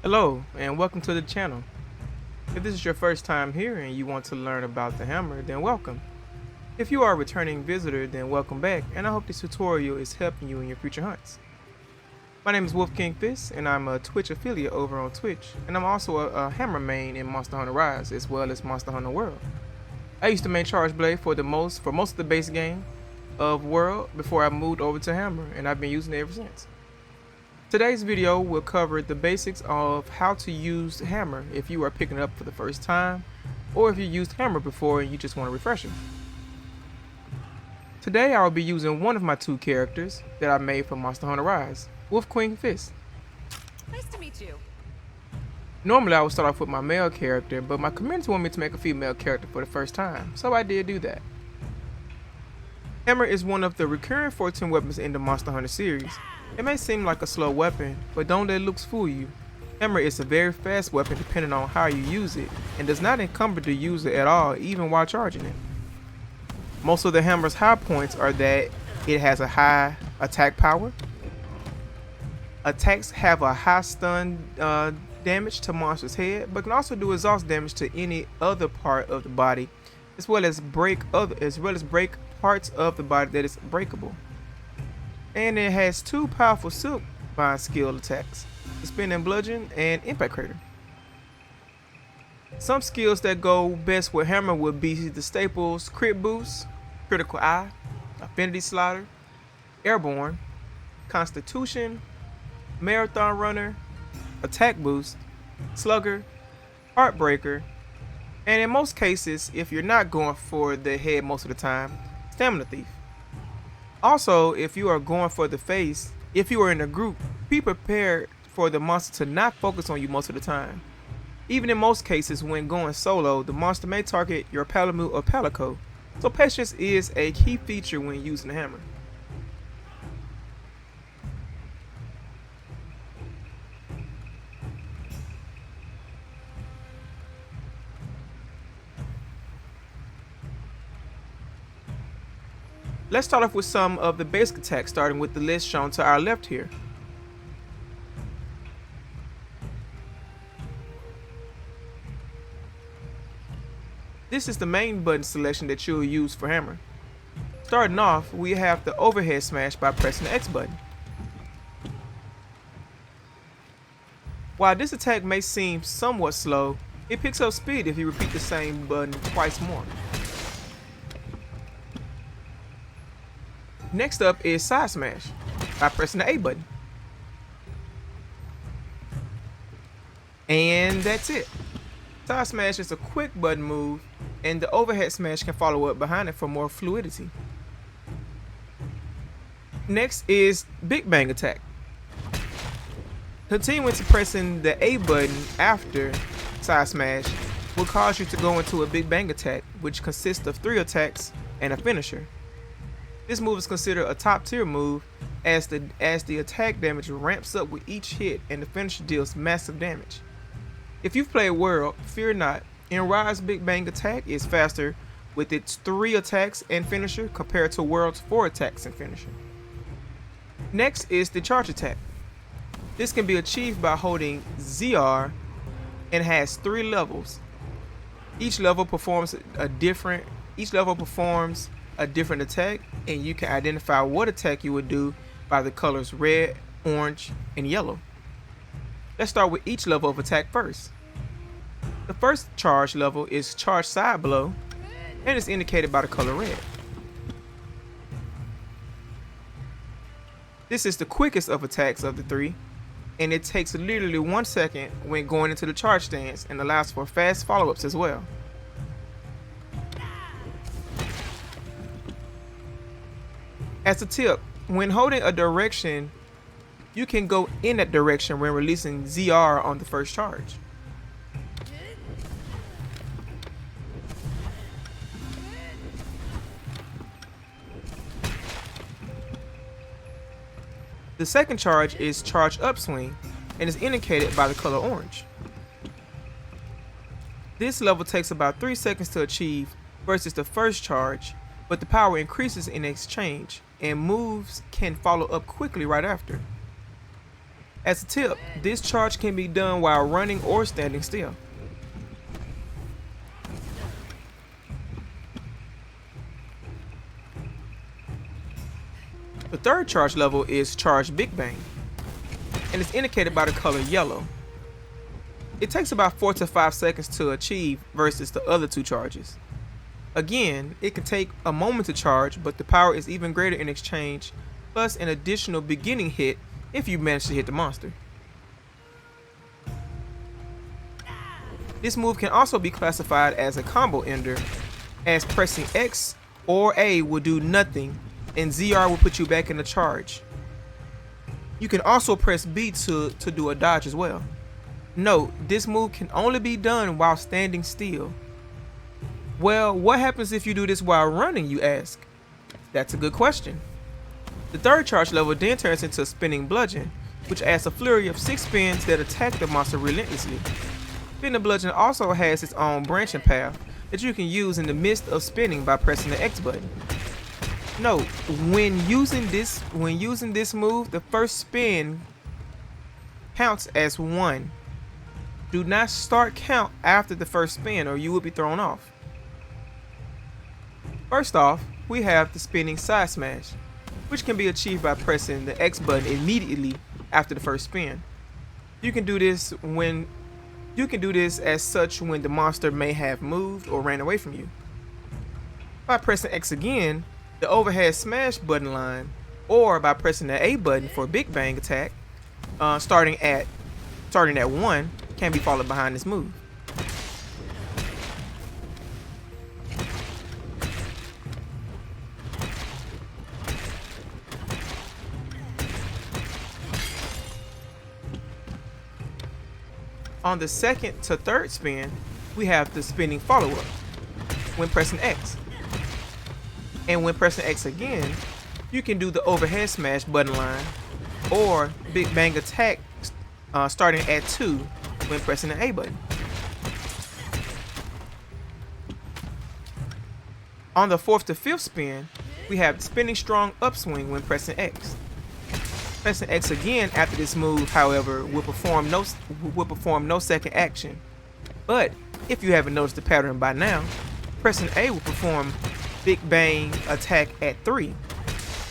Hello and welcome to the channel. If this is your first time here and you want to learn about the hammer, then welcome. If you are a returning visitor, then welcome back, and I hope this tutorial is helping you in your future hunts. My name is Wolf King Fist, and I'm a Twitch affiliate over on Twitch, and I'm also a hammer main in Monster Hunter Rise as well as Monster Hunter World. I used to main Charge Blade for most of the base game of World before I moved over to Hammer, and I've been using it ever since. Today's video will cover the basics of how to use Hammer if you are picking it up for the first time, or if you used Hammer before and you just want a refresher. Today I will be using one of my two characters that I made for Monster Hunter Rise, Wolf King Fist. Nice to meet you. Normally I would start off with my male character, but my community wanted me to make a female character for the first time, so I did do that. Hammer is one of the recurring 14 weapons in the Monster Hunter series. It may seem like a slow weapon, but don't let looks fool you. Hammer is a very fast weapon depending on how you use it, and does not encumber the user at all even while charging it. Most of the hammer's high points are that it has a high attack power. Attacks have a high stun damage to monster's head, but can also do exhaust damage to any other part of the body, as well as break parts of the body that is breakable. And it has two powerful silk bind skill attacks, Spin and Bludgeon and Impact Crater. Some skills that go best with Hammer would be the staples Crit Boost, Critical Eye, Affinity Slider, Airborne, Constitution, Marathon Runner, Attack Boost, Slugger, Heartbreaker, and in most cases, if you're not going for the head most of the time, Stamina Thief. Also, if you are going for the face, if you are in a group, be prepared for the monster to not focus on you most of the time. Even in most cases, when going solo, the monster may target your Palamute or Palico, so patience is a key feature when using the hammer. Let's start off with some of the basic attacks, starting with the list shown to our left here. This is the main button selection that you'll use for Hammer. Starting off, we have the overhead smash by pressing the X button. While this attack may seem somewhat slow, it picks up speed if you repeat the same button twice more. Next up is Side Smash by pressing the A button. And that's it. Side Smash is a quick button move, and the overhead smash can follow up behind it for more fluidity. Next is Big Bang Attack. Continuing to pressing the A button after Side Smash will cause you to go into a Big Bang Attack, which consists of 3 attacks and a finisher. This move is considered a top tier move as the attack damage ramps up with each hit and the finisher deals massive damage. If you've played World, fear not, in Rise Big Bang Attack is faster with its 3 attacks and finisher compared to World's 4 attacks and finisher. Next is the Charge Attack. This can be achieved by holding ZR and has 3 levels. Each level performs a different attack, and you can identify what attack you would do by the colors red, orange, and yellow. Let's start with each level of attack first. The first charge level is Charge Side Blow, and is indicated by the color red. This is the quickest of attacks of the 3, and it takes literally 1 second when going into the charge stance and allows for fast follow-ups as well. As a tip, when holding a direction, you can go in that direction when releasing ZR on the first charge. The second charge is Charge Upswing and is indicated by the color orange. This level takes about 3 seconds to achieve versus the first charge, but the power increases in exchange, and moves can follow up quickly right after. As a tip, this charge can be done while running or standing still. The third charge level is Charge Big Bang, and it's indicated by the color yellow. It takes about 4 to 5 seconds to achieve versus the other two charges. Again, it can take a moment to charge, but the power is even greater in exchange, plus an additional beginning hit if you manage to hit the monster. This move can also be classified as a combo ender, as pressing X or A will do nothing and ZR will put you back in the charge. You can also press B to do a dodge as well. Note, this move can only be done while standing still. Well, what happens if you do this while running, you ask? That's a good question. The third charge level then turns into Spinning Bludgeon, which adds a flurry of 6 spins that attack the monster relentlessly. Spinning Bludgeon also has its own branching path that you can use in the midst of spinning by pressing the X button. Note, when using this move, the first spin counts as 1. Do not start count after the first spin or you will be thrown off. First off, we have the spinning side smash, which can be achieved by pressing the X button immediately after the first spin. You can do this as such when the monster may have moved or ran away from you. By pressing X again, the overhead smash button line, or by pressing the A button for Big Bang attack, starting at 1, can be followed behind this move. On the second to third spin, we have the spinning follow-up when pressing X. And when pressing X again, you can do the overhead smash button line or Big Bang attack starting at 2 when pressing the A button. On the fourth to fifth spin, we have the spinning strong upswing when pressing X. Pressing X again after this move, however, will perform no second action. But if you haven't noticed the pattern by now, pressing A will perform Big Bang attack at 3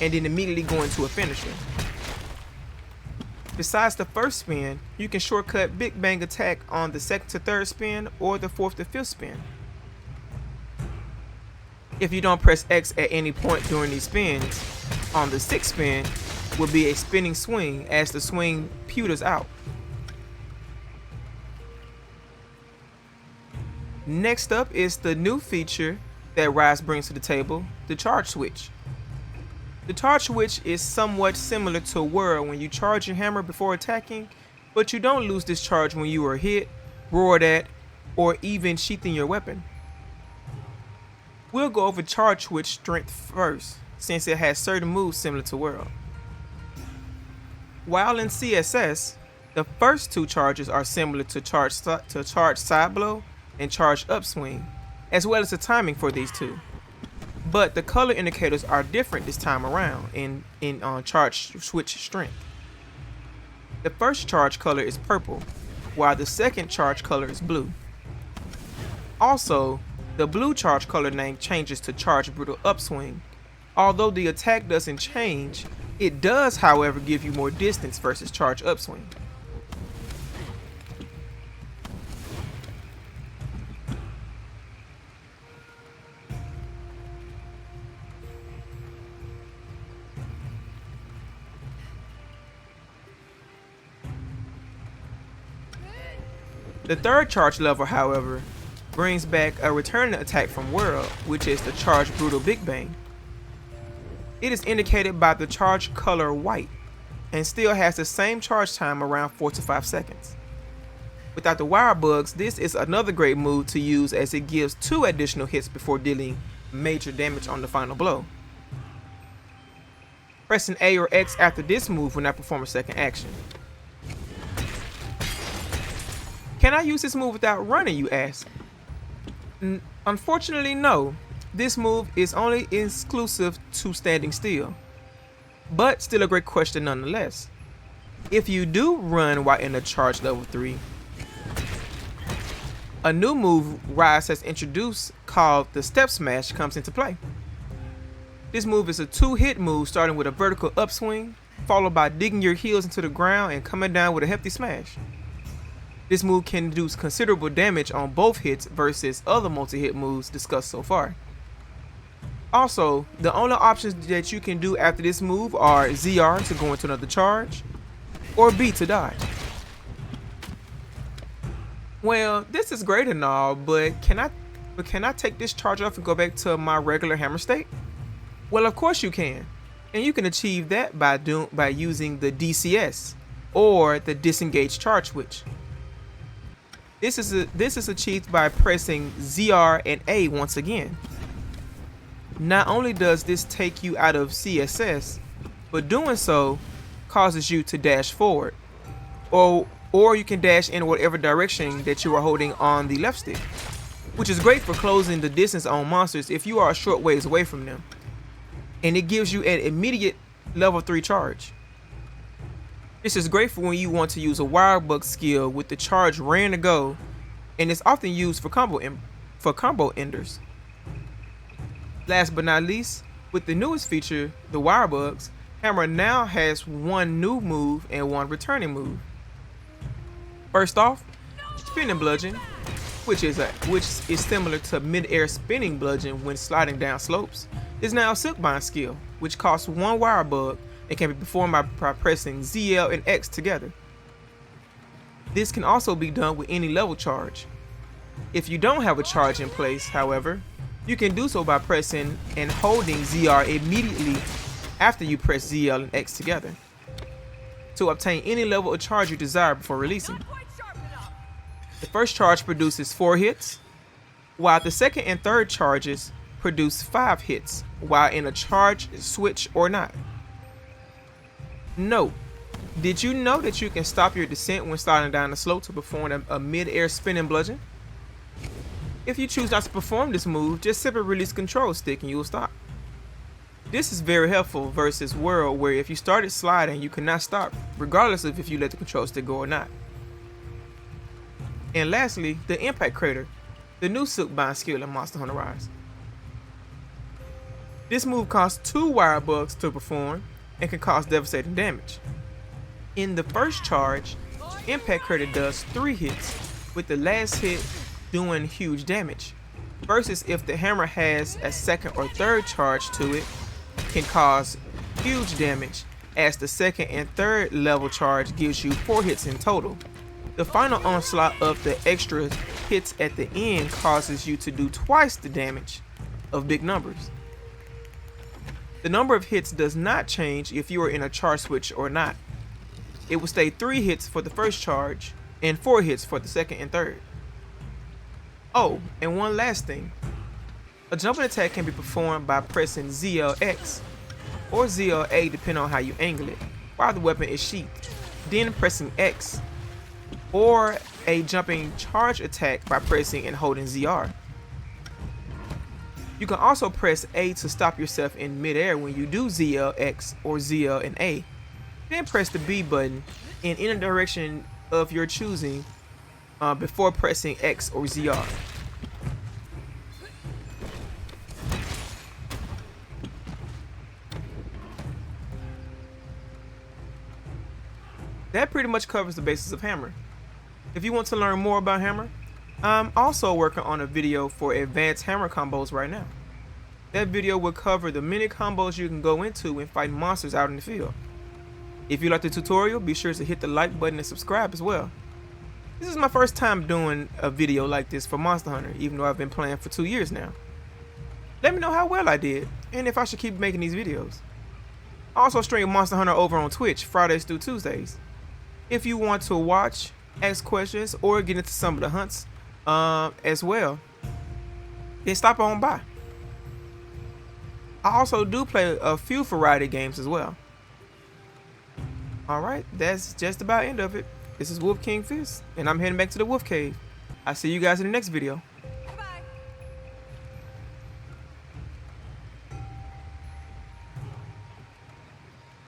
and then immediately go into a finisher. Besides the first spin, you can shortcut Big Bang attack on the second to third spin or the fourth to fifth spin. If you don't press X at any point during these spins, on the sixth spin will be a spinning swing as the swing pewters out. Next up is the new feature that Rise brings to the table, the charge switch. The charge switch is somewhat similar to Whirl when you charge your hammer before attacking, but you don't lose this charge when you are hit, roared at, or even sheathing your weapon. We'll go over charge switch strength first, since it has certain moves similar to Whirl. While in CSS, the first two charges are similar to charge side blow and charge upswing, as well as the timing for these two. But the color indicators are different this time around in charge switch strength. The first charge color is purple, while the second charge color is blue. Also, the blue charge color name changes to Charge Brutal Upswing. Although the attack doesn't change, it does, however, give you more distance versus Charge Upswing. The third charge level, however, brings back a returning attack from Whirl, which is the Charge Brutal Big Bang. It is indicated by the charge color white and still has the same charge time around 4 to 5 seconds. Without the wire bugs, this is another great move to use as it gives 2 additional hits before dealing major damage on the final blow. Pressing A or X after this move will not perform a second action. Can I use this move without running, you ask? Unfortunately, no. This move is only exclusive to standing still. But still a great question nonetheless. If you do run while in a charge level 3, a new move Rise has introduced called the Step Smash comes into play. This move is a 2-hit move starting with a vertical upswing, followed by digging your heels into the ground and coming down with a hefty smash. This move can do considerable damage on both hits versus other multi-hit moves discussed so far. Also, the only options that you can do after this move are ZR to go into another charge, or B to dodge. Well, this is great and all, but can I take this charge off and go back to my regular hammer state? Well, of course you can, and you can achieve that by using the DCS or the disengage charge switch. This is achieved by pressing ZR and A once again. Not only does this take you out of CSS, but doing so causes you to dash forward, or you can dash in whatever direction that you are holding on the left stick, which is great for closing the distance on monsters if you are a short ways away from them. And it gives you an immediate level 3 charge. This is great for when you want to use a wire bug skill with the charge ready to go, and it's often used for combo enders. Last but not least, with the newest feature, the wire bugs, Hammer now has one new move and one returning move. First off, Spinning Bludgeon, which is similar to mid-air spinning bludgeon when sliding down slopes, is now a Silkbind skill, which costs one wire bug and can be performed by pressing ZL and X together. This can also be done with any level charge. If you don't have a charge in place, however, you can do so by pressing and holding ZR immediately after you press ZL and X together to obtain any level of charge you desire before releasing. The first charge produces 4 hits, while the second and third charges produce 5 hits, while in a charge switch or not. Note, did you know that you can stop your descent when sliding down the slope to perform a mid-air spinning bludgeon? If you choose not to perform this move, just simply release control stick and you will stop. This is very helpful versus World, where if you started sliding you cannot stop regardless of if you let the control stick go or not. And lastly, the Impact Crater, the new Silkbind skill in Monster Hunter Rise. This move costs 2 wire bugs to perform and can cause devastating damage. In the first charge, Impact Crater does 3 hits, with the last hit doing huge damage, versus if the hammer has a second or third charge to it, can cause huge damage, as the second and third level charge gives you 4 hits in total. The final onslaught of the extra hits at the end causes you to do twice the damage of big numbers. The number of hits does not change if you are in a charge switch or not. It will stay 3 hits for the first charge and 4 hits for the second and third. Oh, and one last thing. A jumping attack can be performed by pressing ZLX or ZLA depending on how you angle it while the weapon is sheathed, then pressing X, or a jumping charge attack by pressing and holding ZR. You can also press A to stop yourself in midair when you do ZLX or ZL and A, then press the B button in any direction of your choosing before pressing X or ZR. That pretty much covers the basis of Hammer. If you want to learn more about Hammer, I'm also working on a video for advanced Hammer combos right now. That video will cover the many combos you can go into when fighting monsters out in the field. If you like the tutorial, be sure to hit the like button and subscribe as well. This is my first time doing a video like this for Monster Hunter, even though I've been playing for 2 years now. Let me know how well I did, and if I should keep making these videos. I also stream Monster Hunter over on Twitch, Fridays through Tuesdays. If you want to watch, ask questions, or get into some of the hunts as well, then stop on by. I also do play a few variety games as well. Alright, that's just about end of it. This is Wolf King Fist, and I'm heading back to the Wolf Cave. I'll see you guys in the next video.